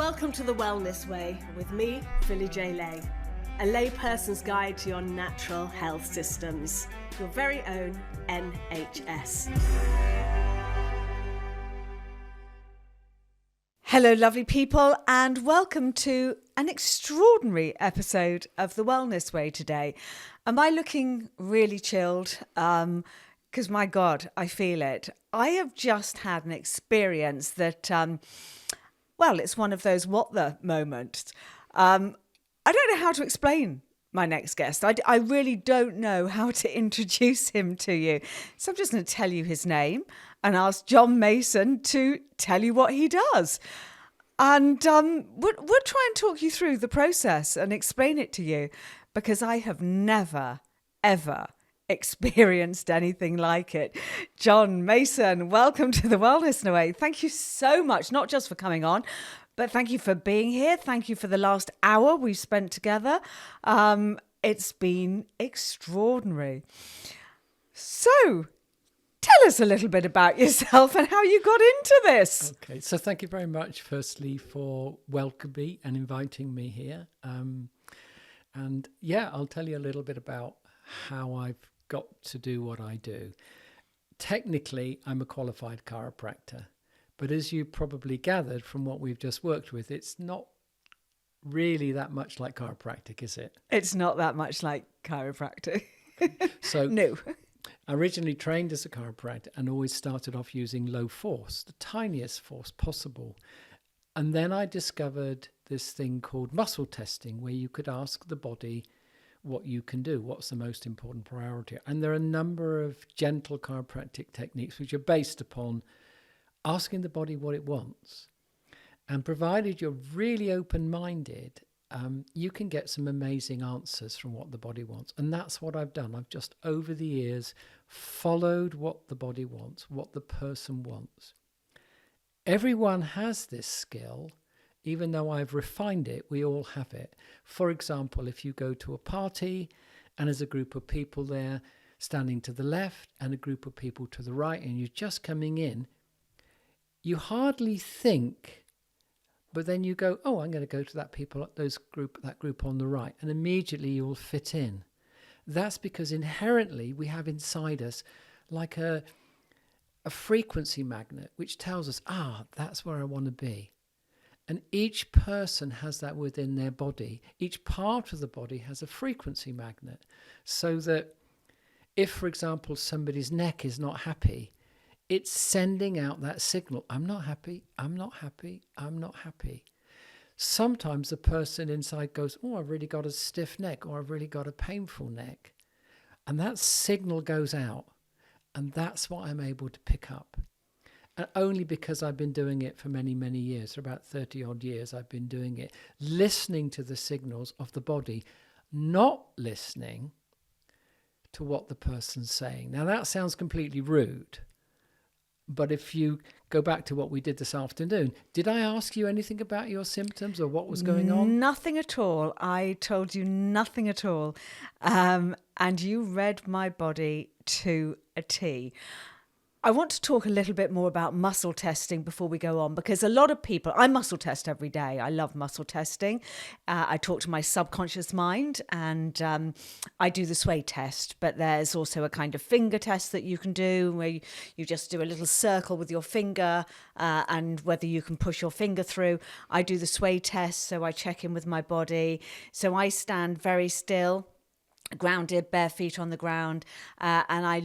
Welcome to The Wellness Way with me, Philly J. Lay, a layperson's guide to your natural health systems, your very own NHS. Hello, lovely people, and welcome to an extraordinary episode of The Wellness Way today. Am I looking really chilled? Because my God, I feel it. I have just had an experience that... well, it's one of those what the moments. I don't know how to explain my next guest. I really don't know how to introduce him to you. So I'm just going to tell you his name and ask Jon Mason to tell you what he does. And we'll try and talk you through the process and explain it to you, because I have never, ever experienced anything like it. Jon Mason, welcome to The Wellness Way. Thank you so much, not just for coming on, but thank you for being here. Thank you for the last hour we've spent together. It's been extraordinary. So, tell us a little bit about yourself and how you got into this. Okay, so thank you very much, firstly, for welcoming me and inviting me here. And yeah, I'll tell you a little bit about how I've got to do what I do. Technically, I'm a qualified chiropractor, but as you probably gathered from what we've just worked with, it's not really that much like chiropractic, is it? It's not that much like chiropractic. So No. I originally trained as a chiropractor and always started off using low force, the tiniest force possible. And then I discovered this thing called muscle testing, where you could ask the body what you can do, what's the most important priority. And there are a number of gentle chiropractic techniques which are based upon asking the body what it wants. And provided you're really open-minded, you can get some amazing answers from what the body wants. And that's what I've done. I've just, over the years, followed what the body wants, what the person wants. Everyone has this skill. Even though I've refined it, we all have it. For example, if you go to a party and there's a group of people there standing to the left and a group of people to the right, and you're just coming in, you hardly think, but then you go, oh, I'm going to go to that group on the right, and immediately you'll fit in. That's because inherently we have inside us like a frequency magnet, which tells us, that's where I want to be. And each person has that within their body. Each part of the body has a frequency magnet. So that if, for example, somebody's neck is not happy, it's sending out that signal. I'm not happy, I'm not happy, I'm not happy. Sometimes the person inside goes, oh, I've really got a stiff neck, or I've really got a painful neck. And that signal goes out. And that's what I'm able to pick up. And only because I've been doing it for many, many years, for about 30 odd years I've been doing it, listening to the signals of the body, not listening to what the person's saying. Now that sounds completely rude, but if you go back to what we did this afternoon, did I ask you anything about your symptoms or what was going on? Nothing at all. I told you nothing at all. And you read my body to a T. I want to talk a little bit more about muscle testing before we go on, because a lot of people, I muscle test every day. I love muscle testing. I talk to my subconscious mind, and I do the sway test, but there's also a kind of finger test that you can do where you just do a little circle with your finger and whether you can push your finger through. I do the sway test, so I check in with my body. So I stand very still, grounded, bare feet on the ground, and I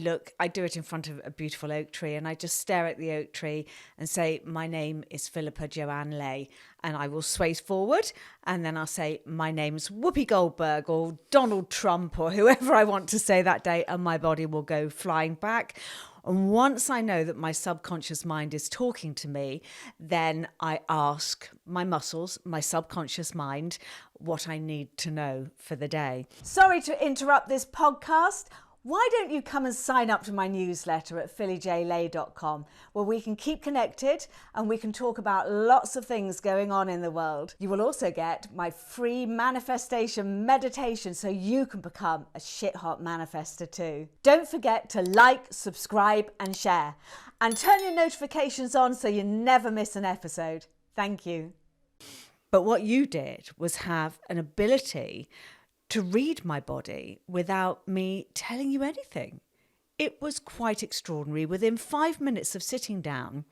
do it in front of a beautiful oak tree, and I just stare at the oak tree and say, my name is Philippa Joanne Lay, and I will sway forward, and then I'll say, my name's Whoopi Goldberg or Donald Trump or whoever I want to say that day, and my body will go flying back. And once I know that my subconscious mind is talking to me, then I ask my muscles, my subconscious mind, what I need to know for the day. Sorry to interrupt this podcast. Why don't you come and sign up to my newsletter at phillyjlay.com, where we can keep connected and we can talk about lots of things going on in the world. You will also get my free manifestation meditation so you can become a shit-hot manifester too. Don't forget to like, subscribe and share. And turn your notifications on so you never miss an episode. Thank you. But what you did was have an ability to read my body without me telling you anything. It was quite extraordinary. Within 5 minutes of sitting down,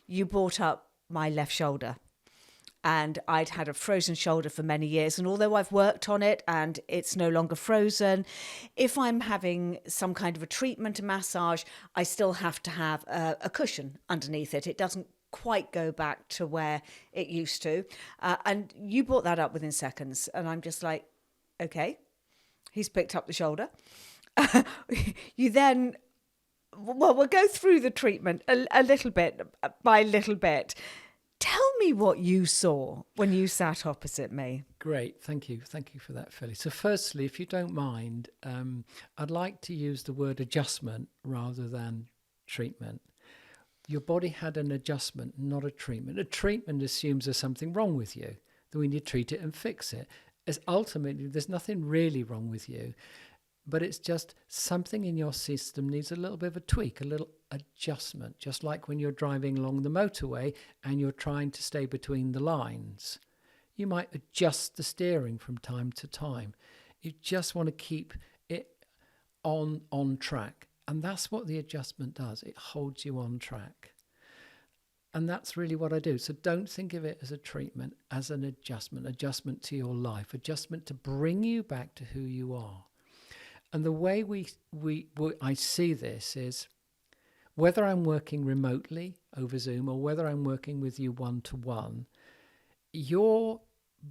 you brought up my left shoulder. And I'd had a frozen shoulder for many years. And although I've worked on it and it's no longer frozen, if I'm having some kind of a treatment, a massage, I still have to have a cushion underneath it. It doesn't quite go back to where it used to. And you brought that up within seconds. And I'm just like, okay, he's picked up the shoulder. You then, well, we'll go through the treatment a little bit by little bit. Tell me what you saw when you sat opposite me. Great, thank you. Thank you for that, Philly. So firstly, if you don't mind, I'd like to use the word adjustment rather than treatment. Your body had an adjustment, not a treatment. A treatment assumes there's something wrong with you, that we need to treat it and fix it. As ultimately, there's nothing really wrong with you, but it's just something in your system needs a little bit of a tweak, a little adjustment, just like when you're driving along the motorway and you're trying to stay between the lines. You might adjust the steering from time to time. You just want to keep it on track. And that's what the adjustment does. It holds you on track. And that's really what I do. So don't think of it as a treatment, as an adjustment to your life, adjustment to bring you back to who you are. And the way I see this is whether I'm working remotely over Zoom or whether I'm working with you one-to-one, your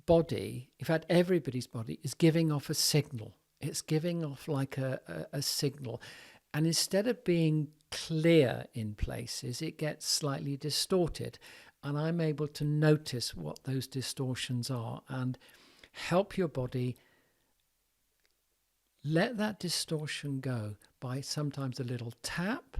body, in fact, everybody's body is giving off a signal. It's giving off like a signal. And instead of being clear in places, it gets slightly distorted. And I'm able to notice what those distortions are and help your body let that distortion go by sometimes a little tap,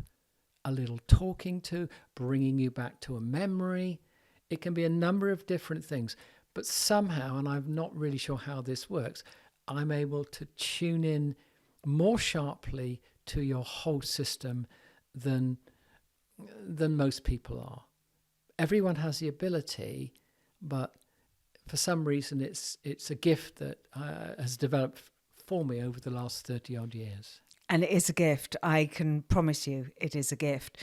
a little talking to, bringing you back to a memory. It can be a number of different things, but somehow, and I'm not really sure how this works, I'm able to tune in more sharply to your whole system than most people are. Everyone has the ability, but for some reason it's a gift that has developed for me over the last 30 odd years. And it is a gift. I can promise you it is a gift.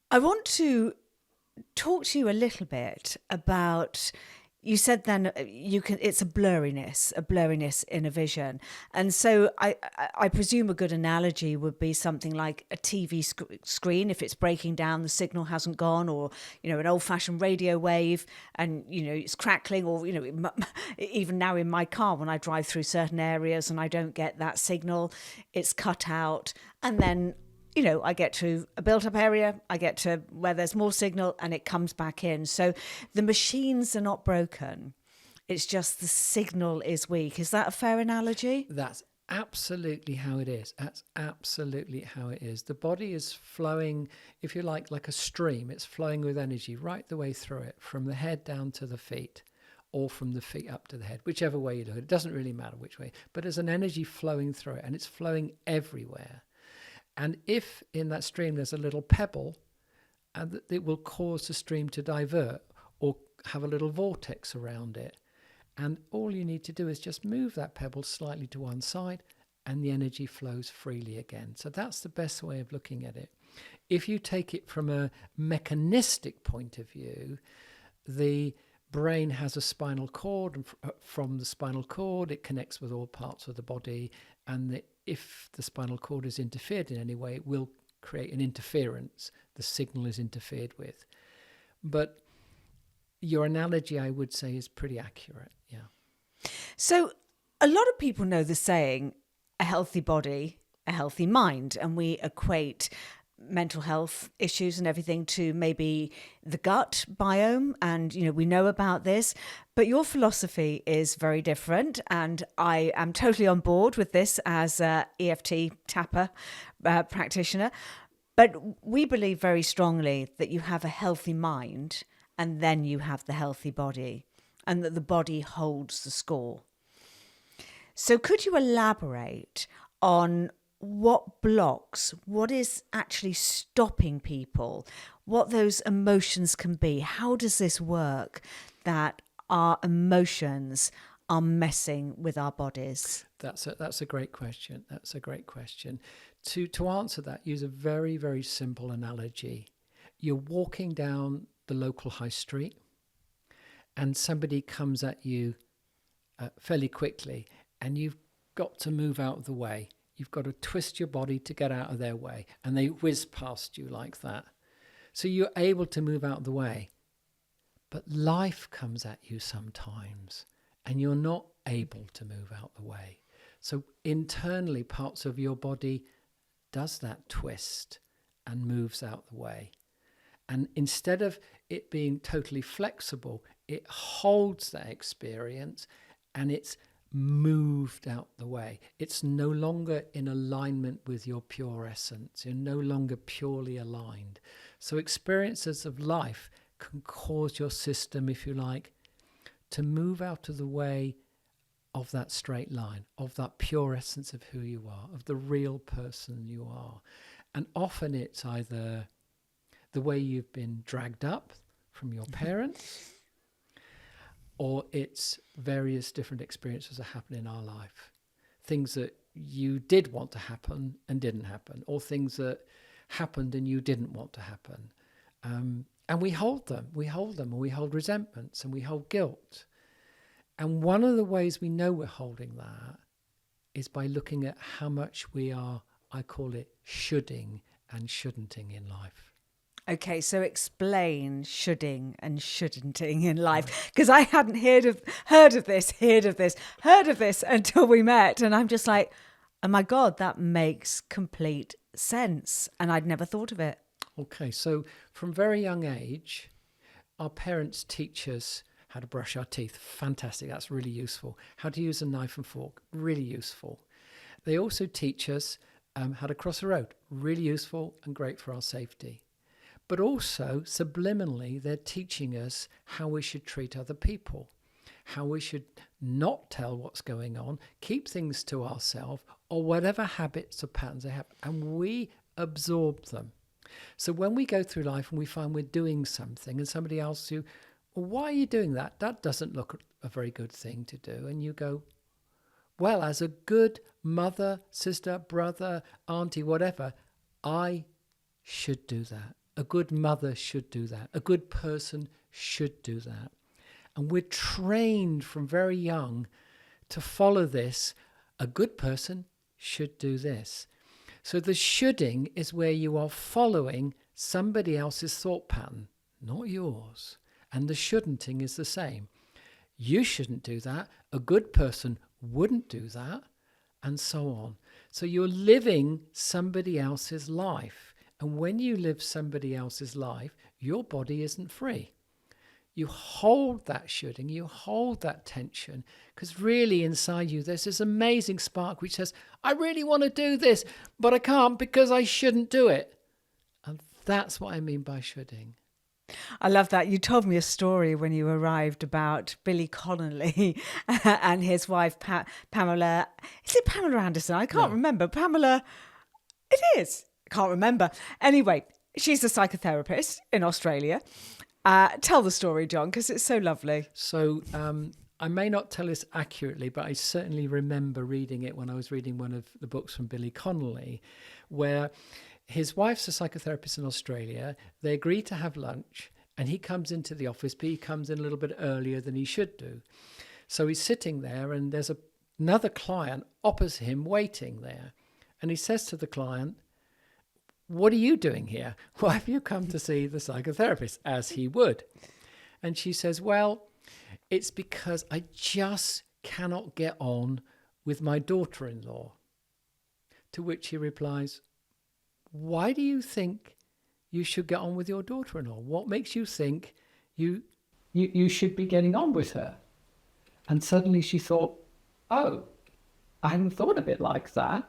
I want to talk to you a little bit about, you said then it's a blurriness in a vision. And so I presume a good analogy would be something like a TV screen. If it's breaking down, the signal hasn't gone, or, an old fashioned radio wave and, it's crackling, or, even now in my car, when I drive through certain areas and I don't get that signal, it's cut out. And then, I get to a built-up area, I get to where there's more signal and it comes back in. So the machines are not broken. It's just the signal is weak. Is that a fair analogy? That's absolutely how it is. That's absolutely how it is. The body is flowing, if you like a stream. It's flowing with energy right the way through it, from the head down to the feet, or from the feet up to the head, whichever way you do it. It doesn't really matter which way, but there's an energy flowing through it, and it's flowing everywhere. And if in that stream there's a little pebble, and it will cause the stream to divert or have a little vortex around it. And all you need to do is just move that pebble slightly to one side and the energy flows freely again. So that's the best way of looking at it. If you take it from a mechanistic point of view, the brain has a spinal cord, and from the spinal cord it connects with all parts of the body, and if the spinal cord is interfered in any way, it will create an interference. The signal is interfered with. But your analogy, I would say, is pretty accurate. Yeah. So a lot of people know the saying, a healthy body, a healthy mind, and we equate mental health issues and everything to maybe the gut biome, and we know about this, but your philosophy is very different, and I am totally on board with this as a EFT tapper practitioner. But we believe very strongly that you have a healthy mind and then you have the healthy body, and that the body holds the score. So could you elaborate on what is actually stopping people, what those emotions can be? How does this work that our emotions are messing with our bodies? That's a great question. That's a great question. To answer that, use a very, very simple analogy. You're walking down the local high street and somebody comes at you fairly quickly, and you've got to move out of the way. You've got to twist your body to get out of their way, and they whiz past you like that. So you're able to move out of the way. But life comes at you sometimes, and you're not able to move out the way. So internally, parts of your body does that twist and moves out the way. And instead of it being totally flexible, it holds that experience and it's moved out the way. It's no longer in alignment with your pure essence. You're no longer purely aligned. So experiences of life can cause your system, if you like, to move out of the way of that straight line, of that pure essence of who you are, of the real person you are. And often it's either the way you've been dragged up from your parents, or it's various different experiences that happen in our life. Things that you did want to happen and didn't happen, or things that happened and you didn't want to happen. And we hold them, and we hold resentments, and we hold guilt. And one of the ways we know we're holding that is by looking at how much we are, I call it, shoulding and shouldn'ting in life. Okay, so explain shoulding and shouldn'ting in life, because I hadn't heard of this until we met, and I'm just like, oh my God, that makes complete sense, and I'd never thought of it. Okay, so from very young age, our parents teach us how to brush our teeth. Fantastic, that's really useful. How to use a knife and fork, really useful. They also teach us how to cross a road, really useful and great for our safety. But also, subliminally, they're teaching us how we should treat other people, how we should not tell what's going on, keep things to ourselves, or whatever habits or patterns they have, and we absorb them. So when we go through life and we find we're doing something and somebody asks you, well, why are you doing that? That doesn't look a very good thing to do. And you go, well, as a good mother, sister, brother, auntie, whatever, I should do that. A good mother should do that. A good person should do that. And we're trained from very young to follow this. A good person should do this. So the shoulding is where you are following somebody else's thought pattern, not yours. And the shouldn'ting is the same. You shouldn't do that. A good person wouldn't do that, and so on. So you're living somebody else's life. And when you live somebody else's life, your body isn't free. You hold that shoulding, you hold that tension, because really inside you there's this amazing spark which says, I really want to do this, but I can't because I shouldn't do it. And that's what I mean by shoulding. I love that. You told me a story when you arrived about Billy Connolly and his wife, Pamela. Is it Pamela Anderson? I can't remember. Pamela, it is. Can't remember. Anyway, she's a psychotherapist in Australia. Tell the story, John, because it's so lovely. So I may not tell this accurately, but I certainly remember reading it when I was reading one of the books from Billy Connolly, where his wife's a psychotherapist in Australia. They agree to have lunch, and he comes into the office, but he comes in a little bit earlier than he should do. So he's sitting there, and there's another client opposite him waiting there. And he says to the client, what are you doing here? Why have you come to see the psychotherapist? As he would. And she says, well, it's because I just cannot get on with my daughter-in-law. To which he replies, why do you think you should get on with your daughter-in-law? What makes you think you should be getting on with her? And suddenly she thought, oh, I hadn't thought of it like that.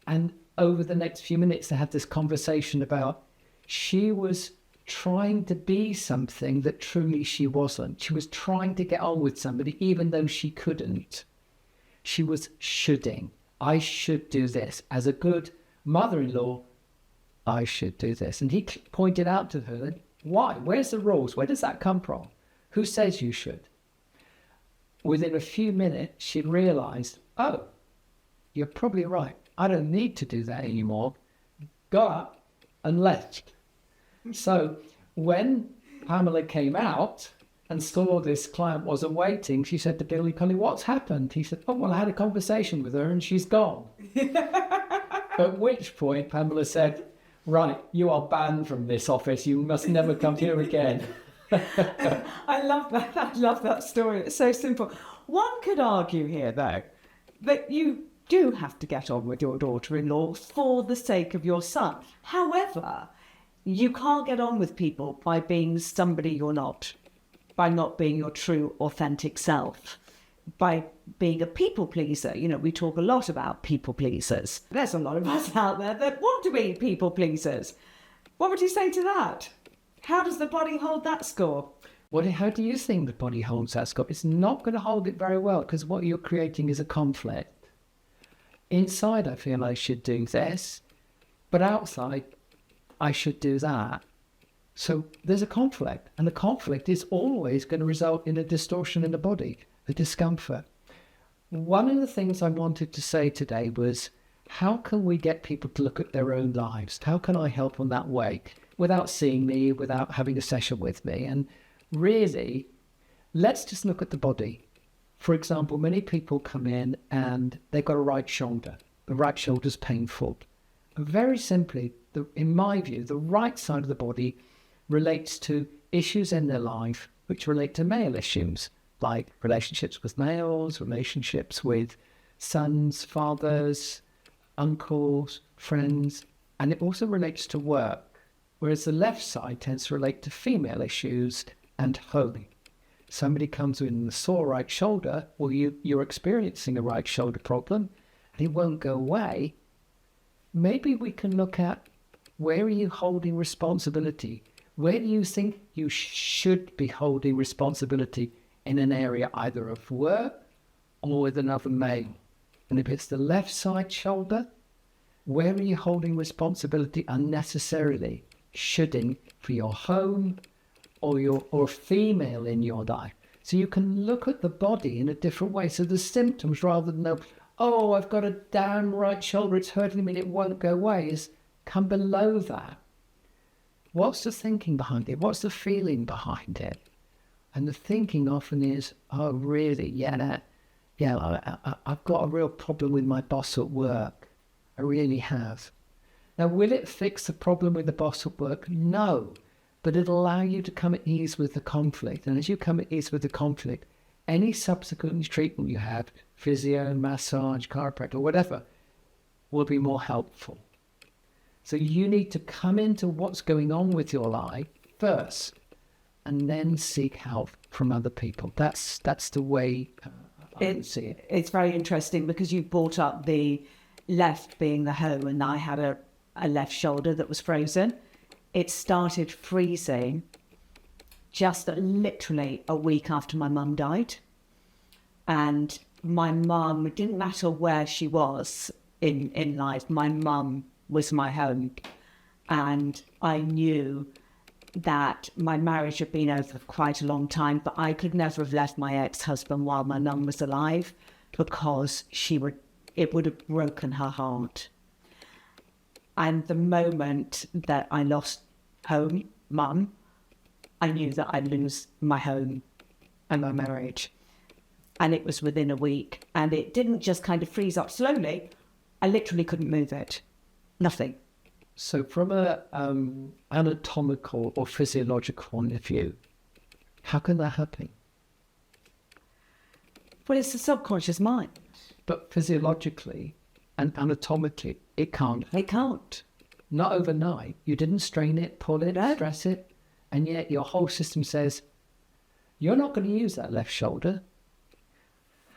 And over the next few minutes, they had this conversation about she was trying to be something that truly she wasn't. She was trying to get on with somebody, even though she couldn't. She was shoulding. I should do this. As a good mother-in-law, I should do this. And he pointed out to her, why? Where's the rules? Where does that come from? Who says you should? Within a few minutes, she realized, oh, you're probably right. I don't need to do that anymore. Got up and left. So when Pamela came out and saw this client wasn't waiting, she said to Billy Cully, what's happened? He said, oh, well, I had a conversation with her and she's gone. At which point Pamela said, right, you are banned from this office. You must never come here again. I love that. I love that story. It's so simple. One could argue here, though, that you do have to get on with your daughter-in-law for the sake of your son. However, you can't get on with people by being somebody you're not, by not being your true, authentic self, by being a people pleaser. You know, we talk a lot about people pleasers. There's a lot of us out there that want to be people pleasers. What would you say to that? How does the body hold that score? How do you think the body holds that score? It's not going to hold it very well, because what you're creating is a conflict. Inside, I feel I should do this, but outside, I should do that. So there's a conflict, and the conflict is always going to result in a distortion in the body, a discomfort. One of the things I wanted to say today was, how can we get people to look at their own lives? How can I help them that way without seeing me, without having a session with me? And really, let's just look at the body. For example, many people come in and they've got a right shoulder. The right shoulder's painful. Very simply, in my view, the right side of the body relates to issues in their life which relate to male issues, like relationships with males, relationships with sons, fathers, uncles, friends, and it also relates to work, whereas the left side tends to relate to female issues and home. Somebody comes in with a sore right shoulder, well, you're experiencing a right shoulder problem, and it won't go away. Maybe we can look at, where are you holding responsibility? Where do you think you should be holding responsibility in an area either of work or with another male? And if it's the left side shoulder, where are you holding responsibility unnecessarily, shoulding for your home or female in your life? So you can look at the body in a different way. So the symptoms, rather than oh, I've got a down right shoulder, it's hurting me and it won't go away, is come below that. What's the thinking behind it? What's the feeling behind it? And the thinking often is, oh, really? I've got a real problem with my boss at work. I really have. Now, will it fix the problem with the boss at work? No. But it'll allow you to come at ease with the conflict. And as you come at ease with the conflict, any subsequent treatment you have, physio, massage, chiropractic, or whatever, will be more helpful. So you need to come into what's going on with your life first, and then seek help from other people. That's the way I would see it. It's very interesting because you brought up the left being the home, and I had a left shoulder that was frozen. It started freezing just literally a week after my mum died. And my mum, it didn't matter where she was in life, my mum was my home. And I knew that my marriage had been over for quite a long time, but I could never have left my ex-husband while my mum was alive, because it would have broken her heart. And the moment that I lost mum, I knew that I'd lose my home and my marriage. And it was within a week. And it didn't just kind of freeze up slowly. I literally couldn't move it. Nothing. So from a anatomical or physiological point of view, how can that happen? Well, it's the subconscious mind. But physiologically and anatomically, it can't. It can't. Not overnight. You didn't strain it, pull it, stress it, and yet your whole system says, you're not going to use that left shoulder.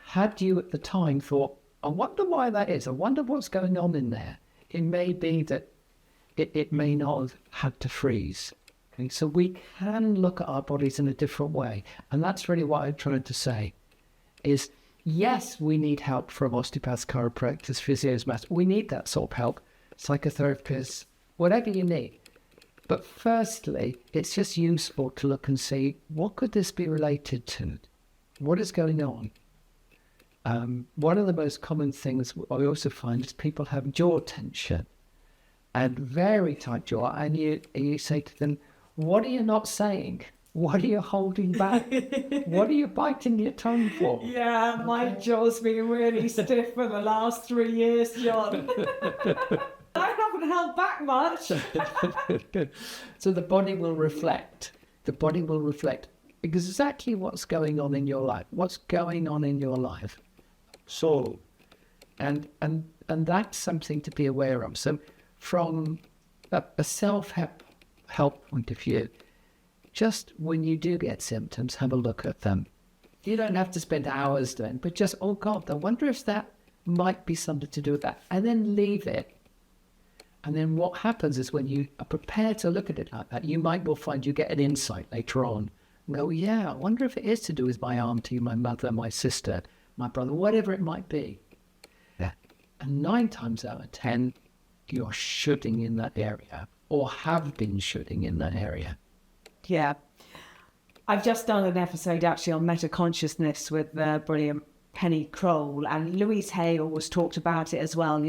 Had you at the time thought, I wonder why that is, I wonder what's going on in there. It may be that it may not have had to freeze. Okay? So we can look at our bodies in a different way. And that's really what I'm trying to say, is yes, we need help from osteopaths, chiropractors, physios, masseurs. We need that sort of help. Psychotherapists, whatever you need. But firstly, it's just useful to look and see, what could this be related to? What is going on? One of the most common things I also find is people have jaw tension and very tight jaw, and you say to them, what are you not saying? What are you holding back? What are you biting your tongue for? Yeah, my jaw's been really stiff for the last 3 years, Jon. I haven't held back much. So the body will reflect. The body will reflect exactly what's going on in your life. What's going on in your life? So, and that's something to be aware of. So, from a self-help point of view, just when you do get symptoms, have a look at them. You don't have to spend hours doing, but just, oh God, I wonder if that might be something to do with that, and then leave it. And then what happens is when you are prepared to look at it like that, you might well find you get an insight later on. And go, yeah, I wonder if it is to do with my auntie, my mother, my sister, my brother, whatever it might be. Yeah. And 9 times out of 10, you're shooting in that area or have been shooting in that area. Yeah. I've just done an episode actually on metaconsciousness with brilliant Penny Kroll, and Louise Hay always talked about it as well,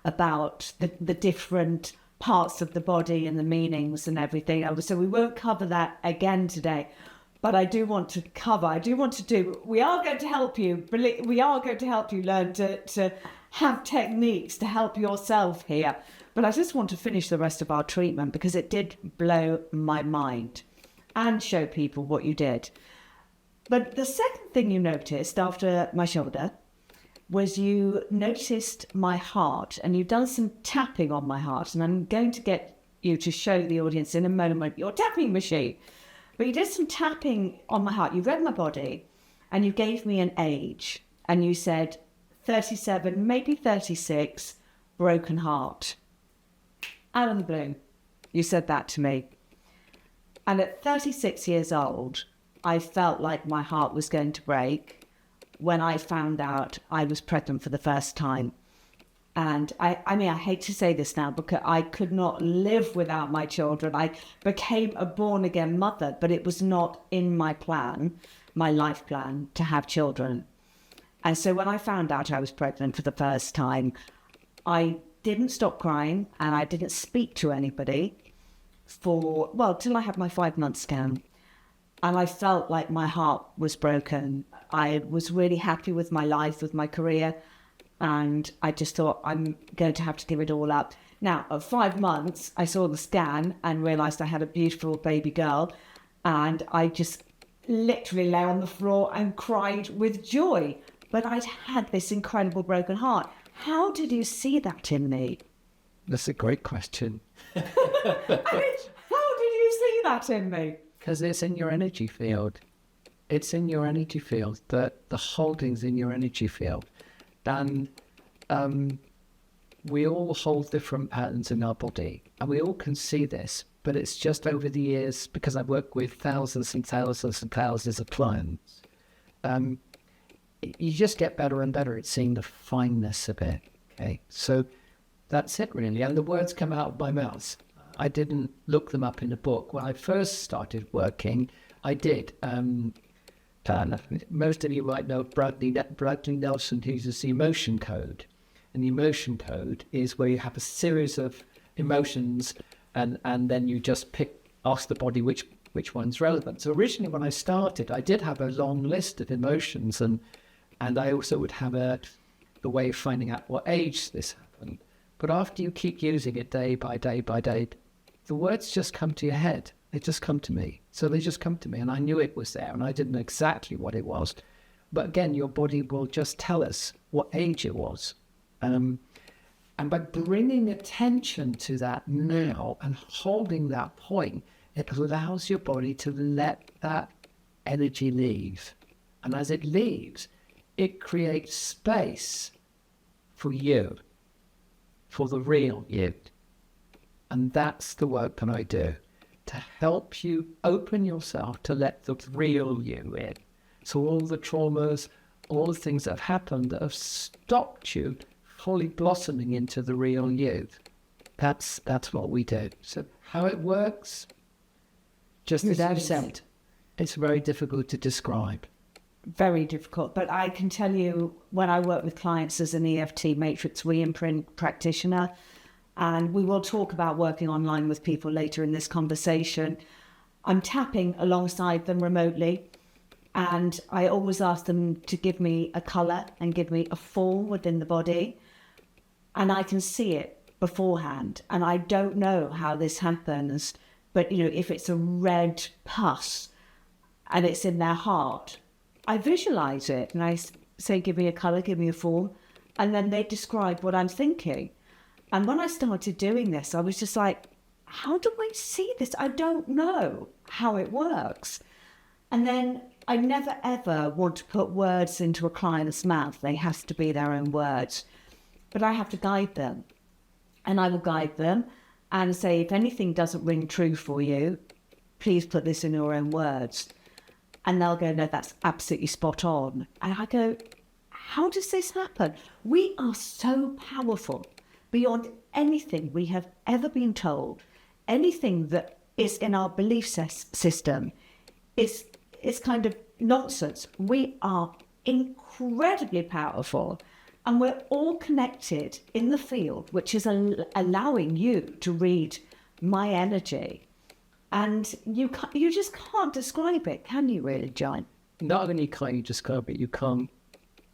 about the different parts of the body and the meanings and everything. So we won't cover that again today, but we are going to help you. We are going to help you learn to have techniques to help yourself here. But I just want to finish the rest of our treatment because it did blow my mind and show people what you did. But the second thing you noticed after my shoulder was you noticed my heart, and you've done some tapping on my heart, and I'm going to get you to show the audience in a moment your tapping machine. But you did some tapping on my heart. You read my body, and you gave me an age, and you said 37, maybe 36, broken heart. Out of the blue, you said that to me. And at 36 years old, I felt like my heart was going to break when I found out I was pregnant for the first time. And I hate to say this now, because I could not live without my children. I became a born-again mother, but it was not in my plan, my life plan, to have children. And so when I found out I was pregnant for the first time, I didn't stop crying, and I didn't speak to anybody till I had my 5-month scan. And I felt like my heart was broken. I was really happy with my life, with my career, and I just thought, I'm going to have to give it all up. Now, at 5 months, I saw the scan and realised I had a beautiful baby girl, and I just literally lay on the floor and cried with joy. But I'd had this incredible broken heart. How did you see that in me? That's a great question. How did you see that in me? Because it's in your energy field. It's in your energy field. The holding's in your energy field. And we all hold different patterns in our body. And we all can see this. But it's just over the years, because I work with thousands and thousands and thousands of clients, you just get better and better at seeing the fineness of it. Okay, so that's it really. And the words come out of my mouth. I didn't look them up in a book. When I first started working, I did. Most of you might know Bradley Nelson, who uses the emotion code. And the emotion code is where you have a series of emotions, and then you just ask the body which one's relevant. So originally when I started, I did have a long list of emotions, and I also would have the way of finding out what age this happened. But after you keep using it day by day by day, the words just come to your head. They just come to me. So they just come to me, and I knew it was there, and I didn't know exactly what it was. But again, your body will just tell us what age it was. And by bringing attention to that now and holding that point, it allows your body to let that energy leave. And as it leaves, it creates space for you, for the real you. And that's the work that I do, to help you open yourself to let the real you in. So all the traumas, all the things that have happened that have stopped you fully blossoming into the real you. That's what we do. So How it works, just as you said, it's very difficult to describe. Very difficult. But I can tell you, when I work with clients as an EFT matrix reimprint practitioner, and we will talk about working online with people later in this conversation, I'm tapping alongside them remotely. And I always ask them to give me a colour and give me a form within the body. And I can see it beforehand. And I don't know how this happens. But, you know, if it's a red pus and it's in their heart, I visualise it. And I say, give me a colour, give me a form. And then they describe what I'm thinking. And when I started doing this, I was just like, how do I see this? I don't know how it works. And then I never ever want to put words into a client's mouth. They have to be their own words. But I have to guide them. And I will guide them and say, if anything doesn't ring true for you, please put this in your own words. And they'll go, no, that's absolutely spot on. And I go, how does this happen? We are so powerful beyond anything we have ever been told. Anything that is in our belief system is kind of nonsense. We are incredibly powerful, and we're all connected in the field, which is allowing you to read my energy. And you just can't describe it, can you really, Jon? Not only can't you describe it, you can't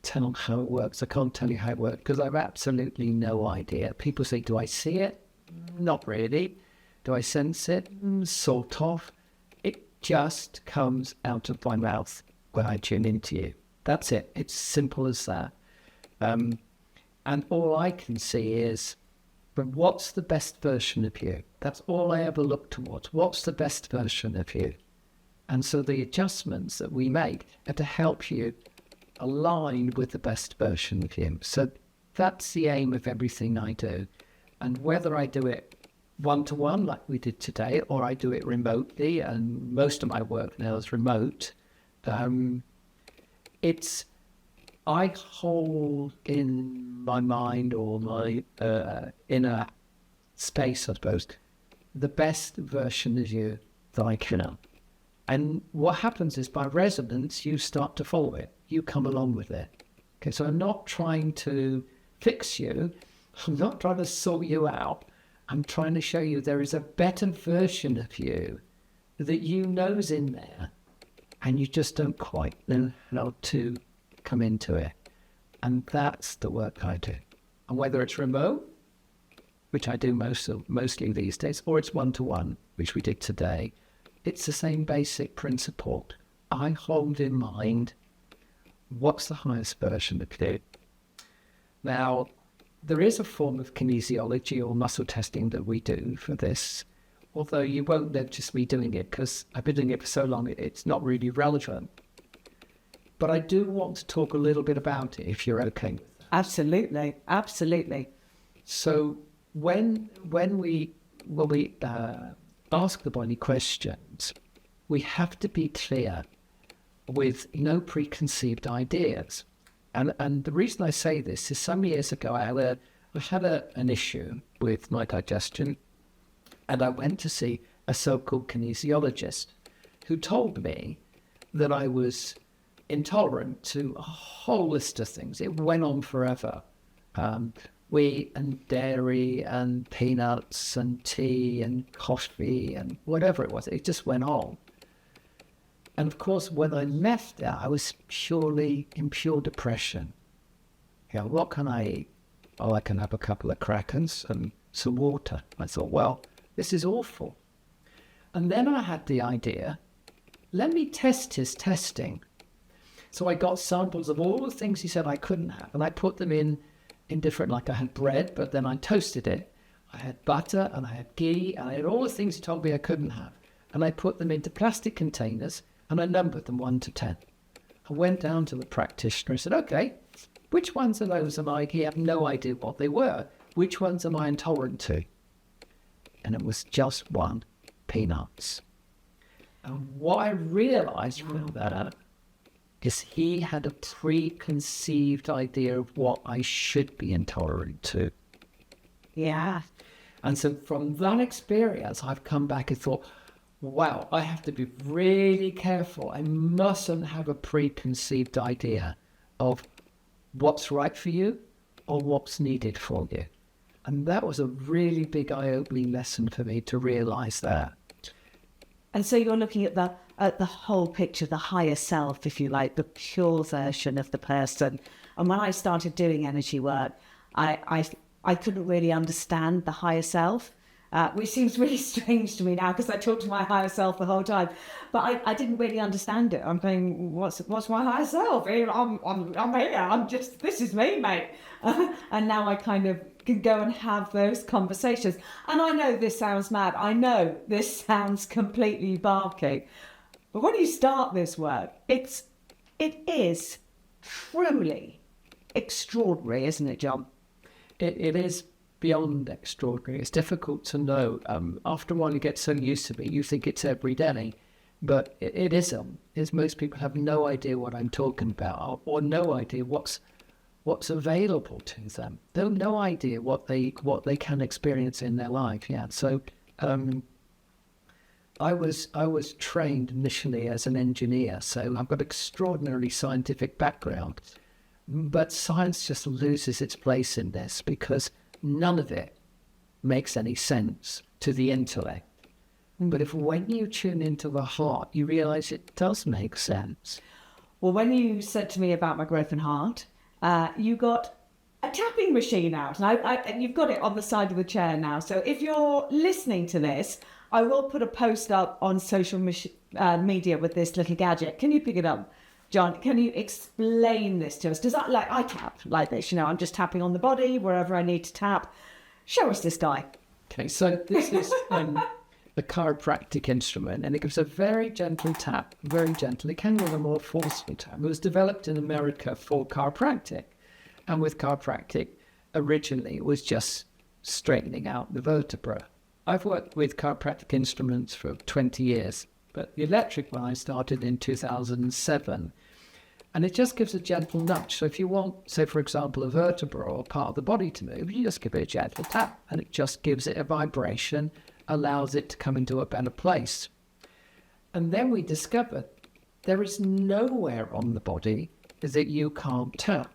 tell how it works. I can't tell you how it works because I have absolutely no idea. People say, do I see it? Not really. Do I sense it? Sort of. It just comes out of my mouth when I tune into you. That's it. It's simple as that. And all I can see is, but what's the best version of you? That's all I ever look towards. What's the best version of you? And so the adjustments that we make are to help you align with the best version of you. So that's the aim of everything I do. And whether I do it one-to-one like we did today, or I do it remotely, and most of my work now is remote, I hold in my mind or my inner space, I suppose, the best version of you that I can. And what happens is, by resonance, you start to follow it. You come along with it. Okay, so I'm not trying to fix you. I'm not trying to sort you out. I'm trying to show you there is a better version of you that you know's in there, and you just don't quite know how to come into it. And that's the work I do. And whether it's remote, which I do mostly these days, or it's one-to-one, which we did today, it's the same basic principle. I hold in mind what's the highest version of you. Now, there is a form of kinesiology or muscle testing that we do for this, although you won't notice me doing it because I've been doing it for so long, it's not really relevant. But I do want to talk a little bit about it, if you're okay with that. Absolutely, absolutely. So when we ask the body questions, we have to be clear with no preconceived ideas. And the reason I say this is, some years ago I had an issue with my digestion, and I went to see a so-called kinesiologist who told me that I was intolerant to a whole list of things. It went on forever. Wheat and dairy and peanuts and tea and coffee and whatever it was. It just went on. And of course, when I left there, I was purely in pure depression. You know, what can I eat? Oh, I can have a couple of crackers and some water. I thought, well, this is awful. And then I had the idea, let me test his testing. So I got samples of all the things he said I couldn't have, and I put them in different, like I had bread, but then I toasted it. I had butter, and I had ghee, and I had all the things he told me I couldn't have. And I put them into plastic containers, and I numbered them 1 to 10. I went down to the practitioner and said, okay, which ones of those am I? He had no idea what they were. Which ones am I intolerant to? And it was just one, peanuts. And what I realized from that is he had a preconceived idea of what I should be intolerant to. Yeah. And so from that experience, I've come back and thought, wow, I have to be really careful. I mustn't have a preconceived idea of what's right for you or what's needed for you. And that was a really big eye-opening lesson for me to realize that. And so you're looking at the whole picture, the higher self, if you like, the pure version of the person. And when I started doing energy work, I couldn't really understand the higher self, which seems really strange to me now because I talk to my higher self the whole time. But I didn't really understand it. I'm going, what's my higher self? I'm here. This is me, mate. And now I kind of can go and have those conversations. And I know this sounds mad. I know this sounds completely barky. But when you start this work, it is truly extraordinary, isn't it, Jon? It is beyond extraordinary. It's difficult to know. After a while, you get so used to it, you think it's every day. But it isn't. Most people have no idea what I'm talking about, or no idea what's available to them. They have no idea what they can experience in their life. Yeah. So I was trained initially as an engineer, so I've got extraordinarily scientific background. But science just loses its place in this because none of it makes any sense to the intellect. But if when you tune into the heart, you realize it does make sense. Well, when you said to me about my broken heart, you got a tapping machine out, and you've got it on the side of the chair now. So if you're listening to this, I will put a post up on social media with this little gadget. Can you pick it up, Jon? Can you explain this to us? Because I tap like this, I'm just tapping on the body wherever I need to tap. Show us this guy. Okay, so this is the chiropractic instrument, and it gives a very gentle tap, very gentle. It can give a more forceful tap. It was developed in America for chiropractic, and with chiropractic, originally it was just straightening out the vertebra. I've worked with chiropractic instruments for 20 years, but the electric one I started in 2007, and it just gives a gentle nudge. So if you want, say for example, a vertebra or part of the body to move, you just give it a gentle tap, and it just gives it a vibration, allows it to come into a better place. And then we discovered there is nowhere on the body that you can't tap.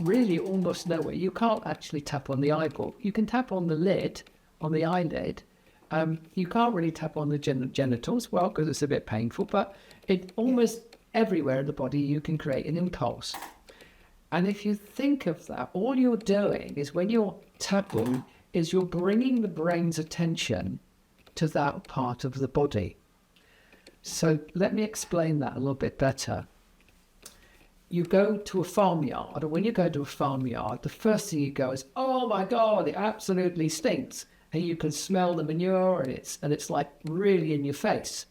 Really almost nowhere. You can't actually tap on the eyeball. You can tap on the lid, on the eyelid. You can't really tap on the genitals, well, because it's a bit painful, but it almost everywhere in the body you can create an impulse. And if you think of that, all you're doing is when you're tapping, is you're bringing the brain's attention to that part of the body. So let me explain that a little bit better. You go to a farmyard, and when you go to a farmyard, the first thing you go is, oh my God, it absolutely stinks. And you can smell the manure, and it's like really in your face.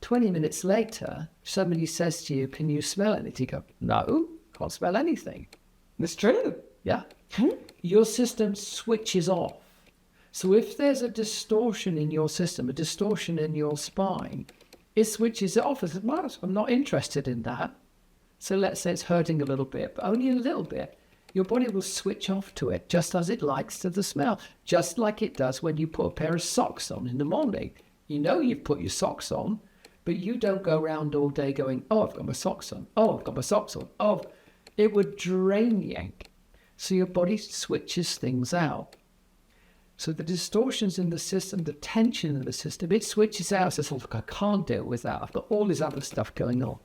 20 minutes later, somebody says to you, can you smell anything? You go, no, can't smell anything. It's true. Yeah. Your system switches off. So if there's a distortion in your system, a distortion in your spine, it switches it off. It says, well, I'm not interested in that. So let's say it's hurting a little bit, but only a little bit. Your body will switch off to it, just as it likes to the smell, just like it does when you put a pair of socks on in the morning. You know you've put your socks on, but you don't go around all day going, oh, I've got my socks on. Oh, I've got my socks on. Oh, it would drain you. So your body switches things out. So the distortions in the system, the tension in the system, it switches out. Says, look, I can't deal with that. I've got all this other stuff going on.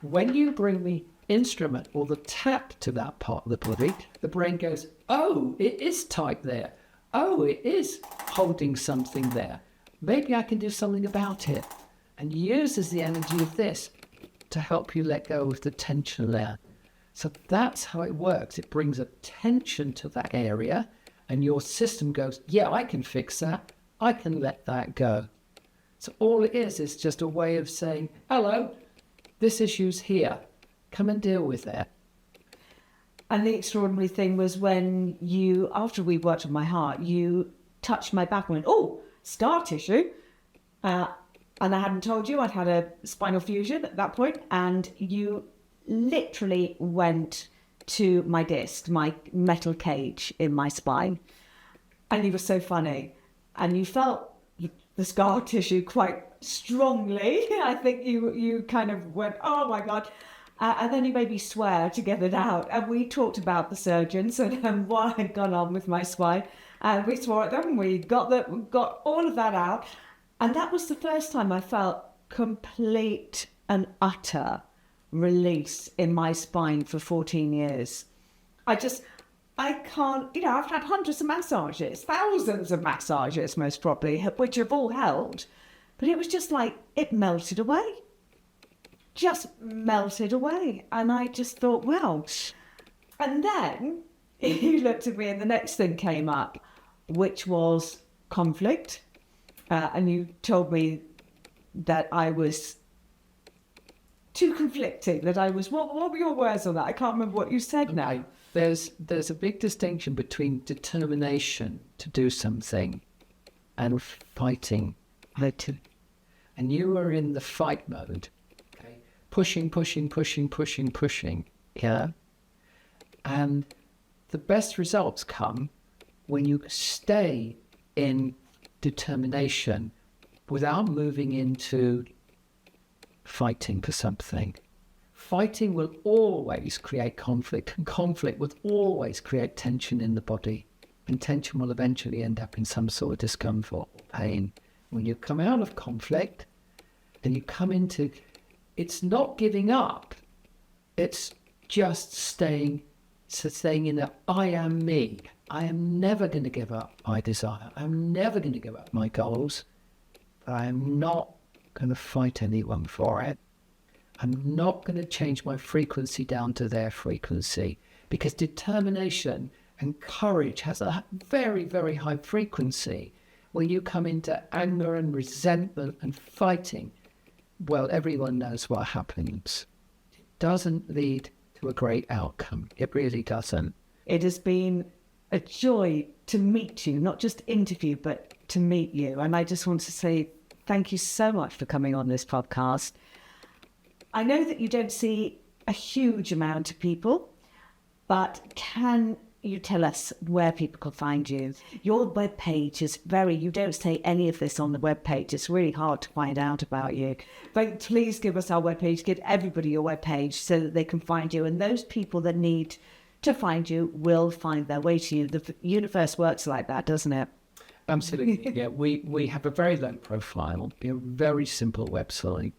When you bring the instrument or the tap to that part of the body, the brain goes, oh, it is tight there. Oh, it is holding something there. Maybe I can do something about it. And uses the energy of this to help you let go of the tension there. So that's how it works. It brings a tension to that area, and your system goes, yeah, I can fix that. I can let that go. So all it is just a way of saying, hello, this issue's here. Come and deal with it. And the extraordinary thing was when you, after we worked on my heart, you touched my back and went, oh, scar tissue. And I hadn't told you I'd had a spinal fusion at that point, and you literally went to my disc, my metal cage in my spine. and you were so funny, and you felt the scar tissue quite strongly. I think you kind of went, oh my God. And then you made me swear to get it out. And we talked about the surgeons and what had gone on with my spine. And we swore at them. We got all of that out. And that was the first time I felt complete and utter release in my spine for 14 years. I can't, I've had hundreds of massages, thousands of massages most probably, which have all helped. But it was just like, it melted away. Just melted away. And I just thought, well. And then you looked at me and the next thing came up, which was conflict. And you told me that I was too conflicting, that I was, what were your words on that? I can't remember what you said now. There's a big distinction between determination to do something and fighting. And you were in the fight mode, okay? Pushing, yeah? And the best results come when you stay in determination without moving into fighting for something. Fighting will always create conflict, and conflict will always create tension in the body. And tension will eventually end up in some sort of discomfort or pain. When you come out of conflict and you come into, it's not giving up, it's just staying in the I am me. I am never going to give up my desire. I'm never going to give up my goals. But I am not going to fight anyone for it. I'm not going to change my frequency down to their frequency, because determination and courage has a very, very high frequency. When you come into anger and resentment and fighting, well, everyone knows what happens. It doesn't lead to a great outcome. It really doesn't. It has been a joy to meet you, not just interview, but to meet you. And I just want to say thank you so much for coming on this podcast. I know that you don't see a huge amount of people, but can you tell us where people can find you? Your webpage is you don't say any of this on the webpage. It's really hard to find out about you. But please give us our webpage, give everybody your webpage so that they can find you. And those people that need to find you will find their way to you. The universe works like that, doesn't it? Absolutely. Yeah, we have a very low profile, a very simple website.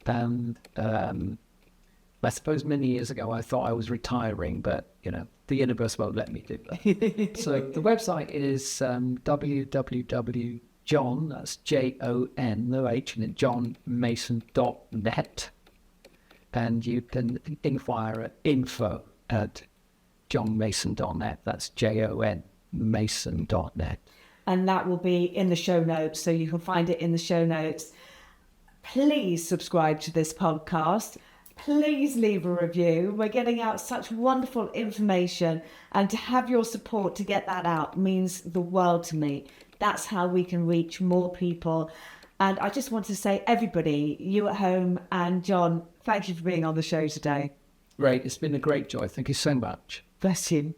And I suppose many years ago I thought I was retiring, but the universe won't let me do that. So the website is www.jon, that's Jon, no H in it, jonmason.net, and you can inquire at info@jonmason.net. That's JON And that will be in the show notes, so you can find it in the show notes. Please subscribe to this podcast. Please leave a review. We're getting out such wonderful information, and to have your support to get that out means the world to me. That's how we can reach more people. And I just want to say, everybody, you at home and Jon, thank you for being on the show today. Great. It's been a great joy. Thank you so much. Bless you.